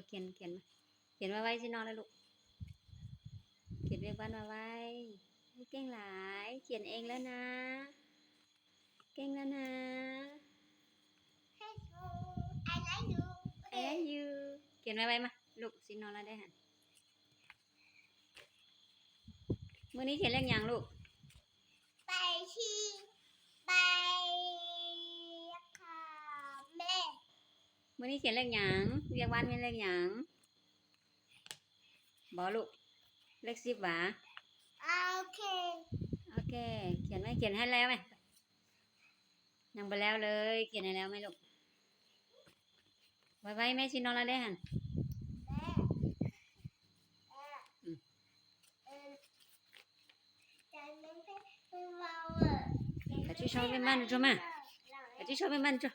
เขียนไว้สินอนเลยลูกเขียนเรียกบ้านมาไว้เก่งหลายเขียนเองแล้วนะเก่งแล้วนะ I like you I like you เขียนไว้มาลูกสินอนแล้วได้หันมื้อนี้เขียนเรื่องหยังลูกไปที่ไปค่ะแม่ มื้อนี้เขียนเรื่องหยังเรียกบ้านเป็นเรื่องหยังบ่ลูกเลข10หวาโอเคโอเคเขียนให้แล้วไหมยังไปแล้วเลยเขียนให้แล้วไหมลูกไว้แม่สินอนแล้วได้หันKacau show bên mana cho mà Kacau show bên mana cho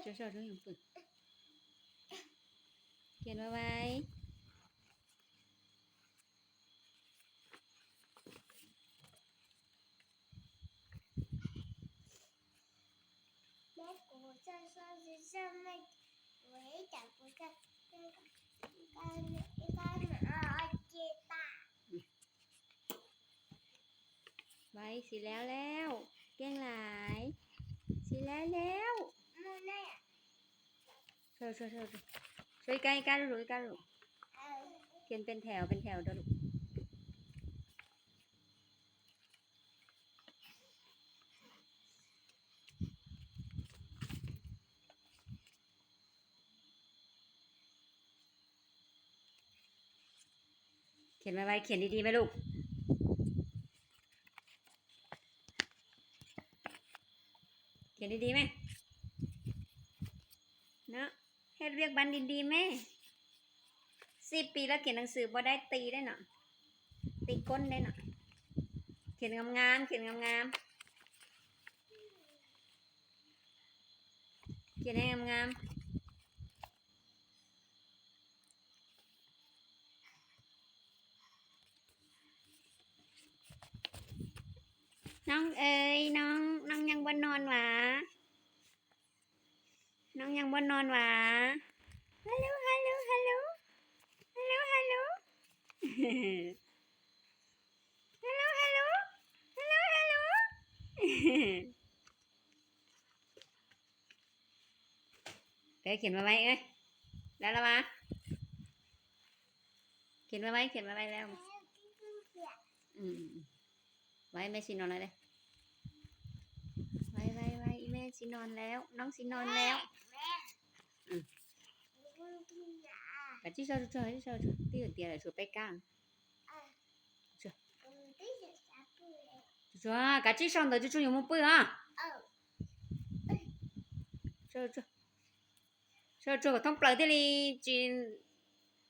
cho show cho yang pun Kian bye bye Mẹ của cha sao thì sao mày với chẳng có cái chị ta ไว้สิแล้วเก่งหลายสิแล้ว mẹ ช่วยกันรู้เขียนเป็นแถวเด้อลูกเขียนไว้เขียนดีๆไหมลูกเขียนดีๆไหมเนาะเฮ็ดเรียกบันดีๆไหม10 ปีแล้วเขียนหนังสือบ่ได้ตีได้เนาะตีก้นได้เนาะเขียนงามๆเขียนให้งามน้องเอ๋ยน้องยังบ่นอนหวาน้องยังบ่นอนหวาฮัลโหลฮัลโหลฮัลโหลฮัลโหลฮัลโหลฮัลโหลฮัลโหลฮัลโหลฮัลโหลเขียนมาไว้เอ้ยแล้วละวะเขียนมาไว้แล้วไว้แม่สินอนแล้วเลยไว้แม่สินอนแล้วน้องสินอนแล้วcả chiếc sao tiêu tiền là sửa bay căng rồi cả chiếc xong rồi chú dùng một bữa à cho thông bờ thế đi chuyện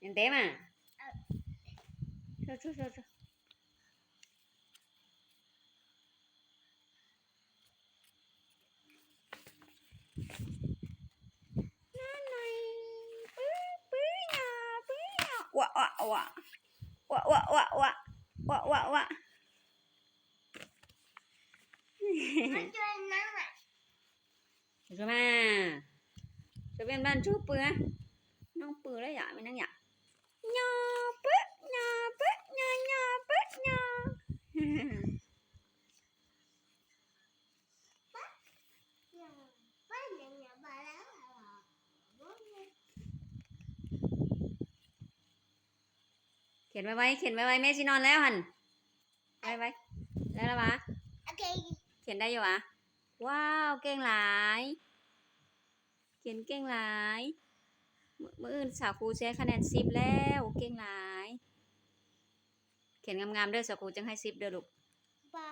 nhận té mà cho Wah. Rồi mà. Rồi bên ban chú bữa. Nó bữa đấy dạ mình đang nhặt. Nho bớt. Khiển vai bay Messi nonแล้วหันไปแล้วละวะเขียนได้อยู่วะว้าวเก่งหลายเขียนเก่งหลายมื้ออื่นสาวครูใช้คะแนน10แล้วเก่งหลายเขียนงามๆเด้อสาวครูจังให้10เด้อลูกบ่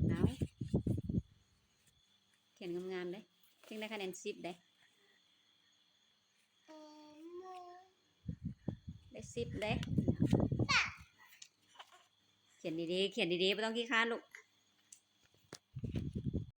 เอาเขียนงามๆเด้จึงได้คะแนน10ได้10เด้เขียนดีๆไม่ต้องขี้คร้านลูก